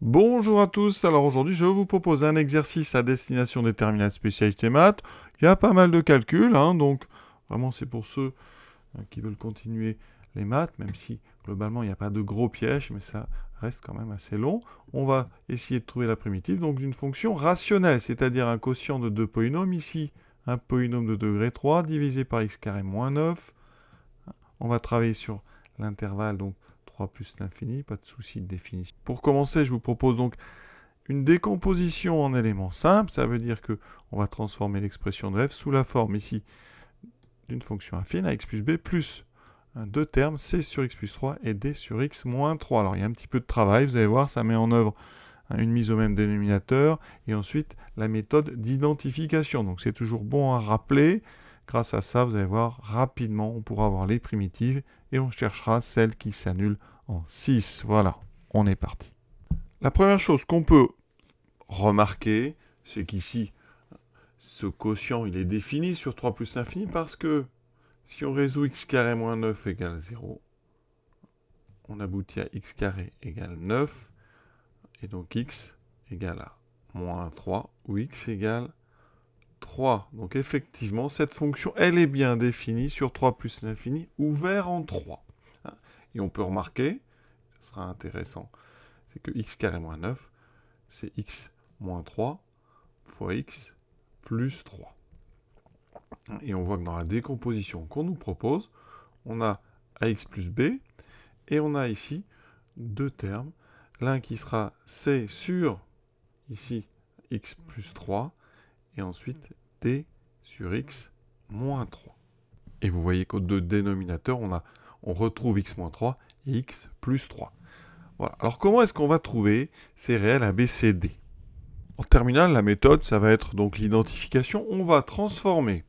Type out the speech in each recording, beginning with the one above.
Bonjour à tous, alors aujourd'hui je vous propose un exercice à destination des terminales spécialité maths. Il y a pas mal de calculs, donc vraiment c'est pour ceux qui veulent continuer les maths, même si globalement il n'y a pas de gros pièges, mais ça reste quand même assez long. On va essayer de trouver la primitive donc d'une fonction rationnelle, c'est-à-dire un quotient de deux polynômes, ici un polynôme de degré 3 divisé par x carré moins 9. On va travailler sur l'intervalle, donc 3 plus l'infini, pas de souci de définition. Pour commencer, je vous propose donc une décomposition en éléments simples. Ça veut dire que on va transformer l'expression de f sous la forme ici d'une fonction affine à x plus b plus deux termes, c sur x plus 3 et d sur x moins 3. Alors il y a un petit peu de travail, vous allez voir, ça met en œuvre une mise au même dénominateur et ensuite la méthode d'identification. Donc c'est toujours bon à rappeler. Grâce à ça, vous allez voir, rapidement, on pourra avoir les primitives et on cherchera celles qui s'annulent en 6. Voilà, on est parti. La première chose qu'on peut remarquer, c'est qu'ici, ce quotient, il est défini sur 3 plus infini parce que si on résout x carré moins 9 égale 0, on aboutit à x carré égale 9, et donc x égale à moins 3, ou x égale 3. Donc effectivement, cette fonction, elle est bien définie sur 3 plus l'infini, ouvert en 3. Et on peut remarquer, ce sera intéressant, c'est que x carré moins 9, c'est x moins 3 fois x plus 3. Et on voit que dans la décomposition qu'on nous propose, on a ax plus b, et on a ici deux termes. L'un qui sera c sur, ici, x plus 3, et ensuite d sur x moins 3. Et vous voyez qu'au deux dénominateurs, on retrouve x moins 3 et x plus 3. Voilà. Alors comment est-ce qu'on va trouver ces réels A, B, C, D? En terminale, la méthode, ça va être donc l'identification. On va transformer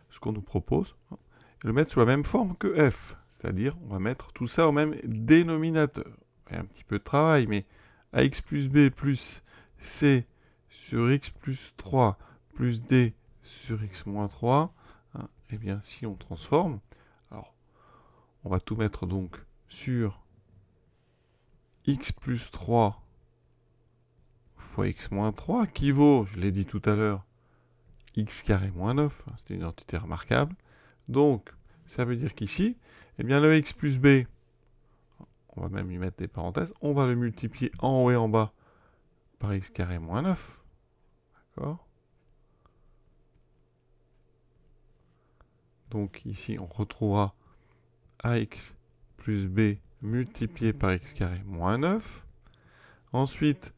ce qu'on nous propose et le mettre sous la même forme que f. C'est-à-dire, on va mettre tout ça au même dénominateur. Il y a un petit peu de travail, mais ax plus b plus c sur x plus 3 plus d sur x moins 3, eh bien, si on transforme, alors, on va tout mettre donc sur x plus 3 fois x moins 3, qui vaut, je l'ai dit tout à l'heure, x carré moins 9, c'est une entité remarquable. Donc, ça veut dire qu'ici, eh bien, le x plus b, on va même y mettre des parenthèses, on va le multiplier en haut et en bas par x carré moins 9. D'accord? Donc ici, on retrouvera ax plus b multiplié par x carré moins 9. Ensuite,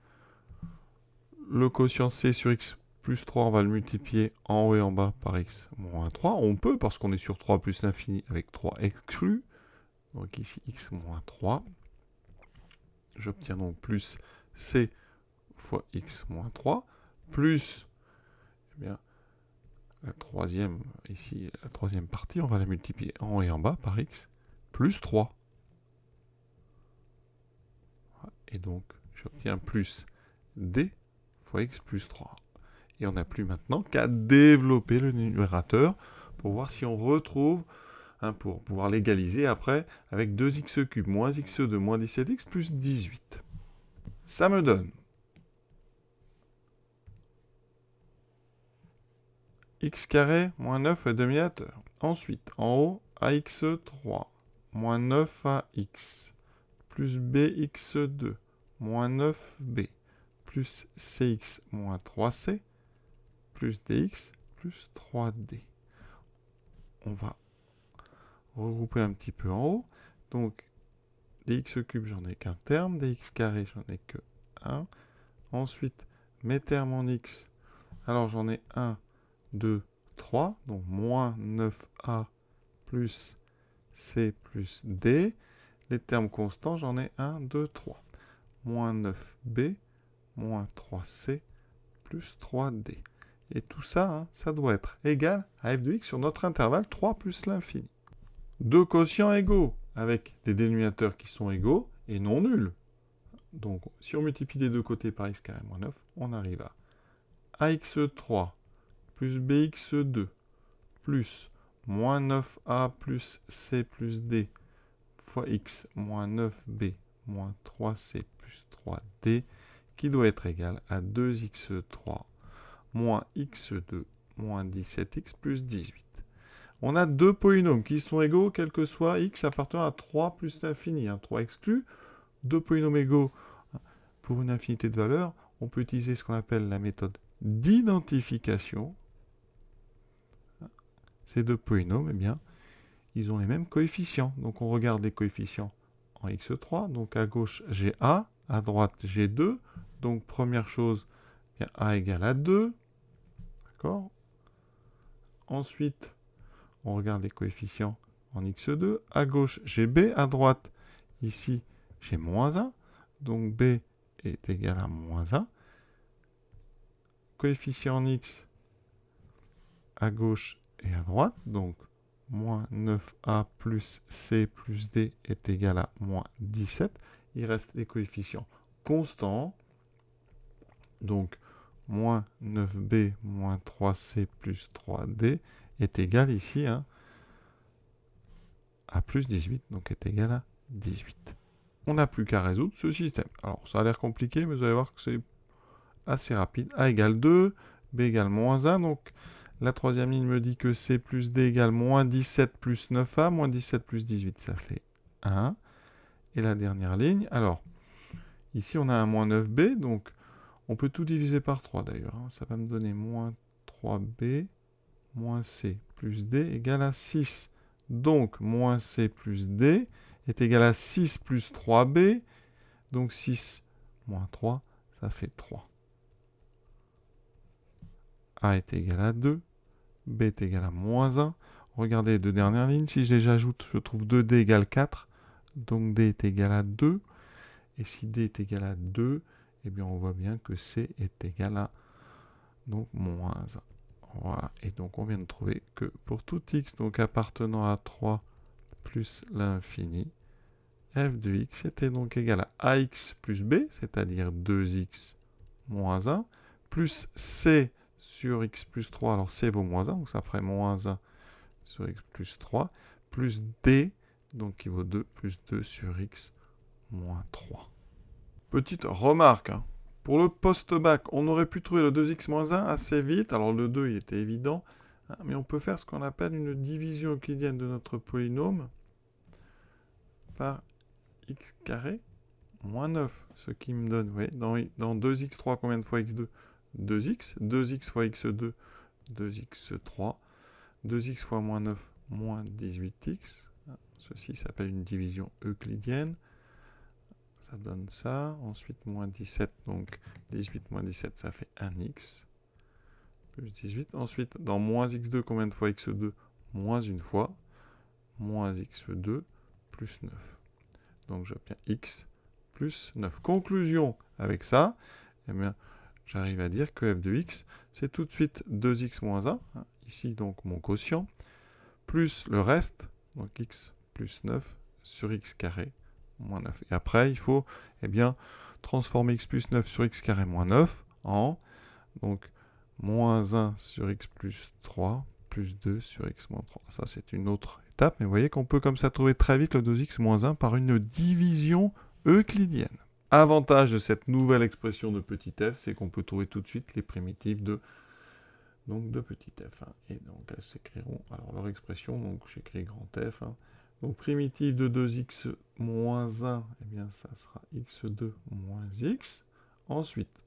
le quotient c sur x plus 3, on va le multiplier en haut et en bas par x moins 3. On peut, parce qu'on est sur 3 plus l'infini avec 3 exclus. Donc ici, x moins 3. J'obtiens donc plus c fois x moins 3, plus, eh bien, la troisième, ici, la troisième partie, on va la multiplier en haut et en bas par x plus 3. Et donc, j'obtiens plus d fois x plus 3. Et on n'a plus maintenant qu'à développer le numérateur pour voir si on retrouve, pour pouvoir l'égaliser après avec 2x³ moins x2 moins 17x plus 18. Ça me donne x carré moins 9 est dénominateur. Ensuite, en haut, ax3 moins 9 ax plus bx2 moins 9b plus cx moins 3c plus dx plus 3d. On va regrouper un petit peu en haut. Donc, dx3, j'en ai qu'un terme. Dx carré, j'en ai que 1. Ensuite, mes termes en x. Alors, j'en ai 1, 2, 3. Donc, moins 9a plus c plus d. Les termes constants, j'en ai 1, 2, 3. Moins 9b, moins 3c, plus 3d. Et tout ça, ça doit être égal à f de x sur notre intervalle 3 plus l'infini. Deux quotients égaux, avec des dénominateurs qui sont égaux et non nuls. Donc, si on multiplie des deux côtés par x carré moins 9, on arrive à ax3 plus bx2 plus moins 9a plus c plus d fois x moins 9b moins 3c plus 3d qui doit être égal à 2x3 moins x2 moins 17x plus 18. On a deux polynômes qui sont égaux, quel que soit x appartenant à 3 plus l'infini. 3 exclu, deux polynômes égaux pour une infinité de valeurs. On peut utiliser ce qu'on appelle la méthode d'identification. Ces deux polynômes, eh bien, ils ont les mêmes coefficients. Donc on regarde les coefficients en x3. Donc à gauche, j'ai a, à droite, j'ai 2. Donc première chose, bien, a égale à 2. D'accord? Ensuite, on regarde les coefficients en x2. À gauche, j'ai b. À droite, ici, j'ai moins 1. Donc b est égal à moins 1. Coefficient en x à gauche et à droite. Donc moins 9a plus c plus d est égal à moins 17. Il reste les coefficients constants. Donc moins 9b moins 3c plus 3d est égal ici à plus 18, donc est égal à 18. On n'a plus qu'à résoudre ce système. Alors ça a l'air compliqué, mais vous allez voir que c'est assez rapide. A égale 2, b égale moins 1, donc la troisième ligne me dit que c plus d égale moins 17 plus 9a, moins 17 plus 18, ça fait 1. Et la dernière ligne, alors, ici on a un moins 9b, donc on peut tout diviser par 3 d'ailleurs. Ça va me donner moins 3b moins c plus d égale à 6. Donc, moins c plus d est égal à 6 plus 3b. Donc, 6 moins 3, ça fait 3. A est égal à 2. B est égal à moins 1. Regardez les deux dernières lignes. Si je les ajoute, je trouve 2d égale 4. Donc, d est égal à 2. Et si d est égal à 2, eh bien, on voit bien que c est égal à donc, moins 1. Voilà, et donc on vient de trouver que pour tout x donc appartenant à 3 plus l'infini, f de x était donc égal à ax plus b, c'est-à-dire 2x moins 1, plus c sur x plus 3, alors c vaut moins 1, donc ça ferait moins 1 sur x plus 3, plus d, donc qui vaut 2, plus 2 sur x moins 3. Petite remarque, pour le post-bac, on aurait pu trouver le 2x-1 assez vite. Alors le 2, il était évident. Mais on peut faire ce qu'on appelle une division euclidienne de notre polynôme par x carré moins 9. Ce qui me donne, vous voyez, dans 2x3, combien de fois x2 2x. 2x fois x2, 2x3. 2x fois moins 9, moins 18x. Ceci s'appelle une division euclidienne. Ça donne ça. Ensuite, moins 17. Donc, 18 moins 17, ça fait 1x. Plus 18. Ensuite, dans moins x2, combien de fois x2 moins une fois. Moins x2 plus 9. Donc, j'obtiens x plus 9. Conclusion avec ça, eh bien, j'arrive à dire que f de x, c'est tout de suite 2x moins 1. Ici, donc, mon quotient. Plus le reste, donc x plus 9 sur x carré moins 9. Et après, il faut transformer x plus 9 sur x carré moins 9 en donc, moins 1 sur x plus 3 plus 2 sur x moins 3. Ça, c'est une autre étape. Mais vous voyez qu'on peut comme ça trouver très vite le 2x moins 1 par une division euclidienne. Avantage de cette nouvelle expression de petit f, c'est qu'on peut trouver tout de suite les primitives de petit f. Et donc, elles s'écriront. Alors, leur expression, donc j'écris grand f. Donc, primitive de 2x moins 1, eh bien, ça sera x2 moins x. Ensuite,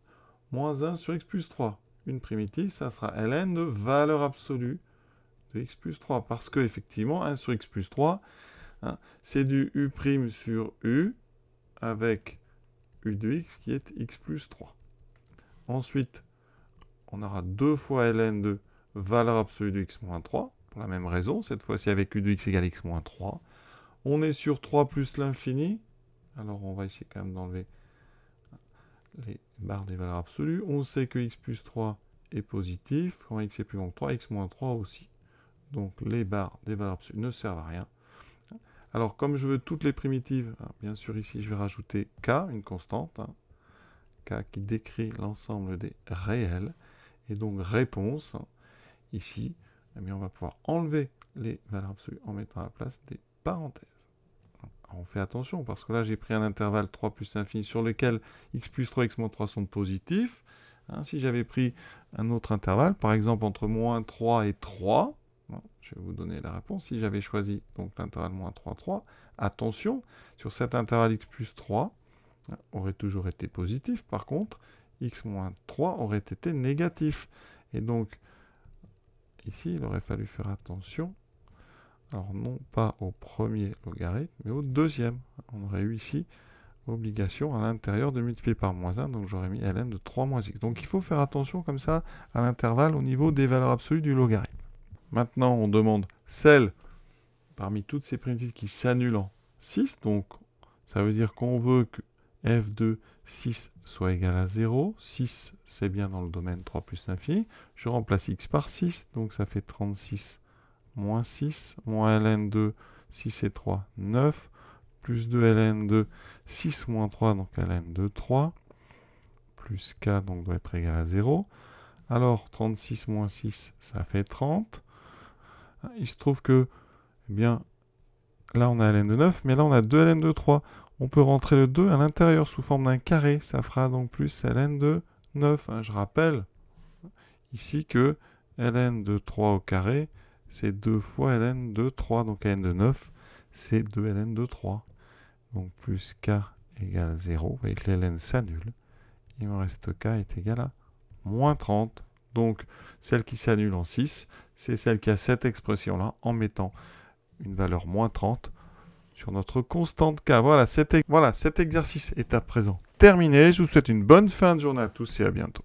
moins 1 sur x plus 3. Une primitive, ça sera ln de valeur absolue de x plus 3. Parce que, effectivement, 1 sur x plus 3, c'est du u' sur u avec u de x qui est x plus 3. Ensuite, on aura 2 fois ln de valeur absolue de x moins 3. Pour la même raison, cette fois-ci avec u de x égale x moins 3. On est sur 3 plus l'infini. Alors, on va essayer quand même d'enlever les barres des valeurs absolues. On sait que x plus 3 est positif. Quand x est plus grand que 3, x moins 3 aussi. Donc, les barres des valeurs absolues ne servent à rien. Alors, comme je veux toutes les primitives, bien sûr, ici, je vais rajouter k, une constante. K qui décrit l'ensemble des réels. Et donc, réponse, ici, eh bien, on va pouvoir enlever les valeurs absolues en mettant à la place des parenthèses. Alors, on fait attention, parce que là, j'ai pris un intervalle 3 plus infini sur lequel x plus 3, x moins 3 sont positifs. Hein, si j'avais pris un autre intervalle, par exemple entre moins 3 et 3, bon, je vais vous donner la réponse. Si j'avais choisi donc l'intervalle moins 3, 3, attention, sur cet intervalle x plus 3, aurait toujours été positif. Par contre, x moins 3 aurait été négatif. Et donc, ici, il aurait fallu faire attention. Alors, non pas au premier logarithme, mais au deuxième. On aurait eu ici obligation à l'intérieur de multiplier par moins 1, donc j'aurais mis ln de 3 moins x. Donc il faut faire attention comme ça à l'intervalle au niveau des valeurs absolues du logarithme. Maintenant, on demande celle parmi toutes ces primitives qui s'annulent en 6, donc ça veut dire qu'on veut que f de 6 soit égal à 0. 6, c'est bien dans le domaine 3 plus infini. Je remplace x par 6, donc ça fait 36 moins 6, moins ln de 6 et 3, 9, plus 2 ln de 6 moins 3, donc ln de 3, plus k, donc doit être égal à 0. Alors, 36 moins 6, ça fait 30. Il se trouve que, eh bien, là on a ln de 9, mais là on a 2 ln de 3. On peut rentrer le 2 à l'intérieur sous forme d'un carré. Ça fera donc plus ln de 9. Je rappelle ici que ln de 3 au carré, c'est 2 fois ln de 3. Donc ln de 9, c'est 2 ln de 3. Donc plus k égale 0. Vous voyez que les ln s'annulent. Il me reste k est égal à moins 30. Donc celle qui s'annule en 6, c'est celle qui a cette expression-là en mettant une valeur moins 30 sur notre constante k. Voilà, cet exercice est à présent terminé. Je vous souhaite une bonne fin de journée à tous et à bientôt.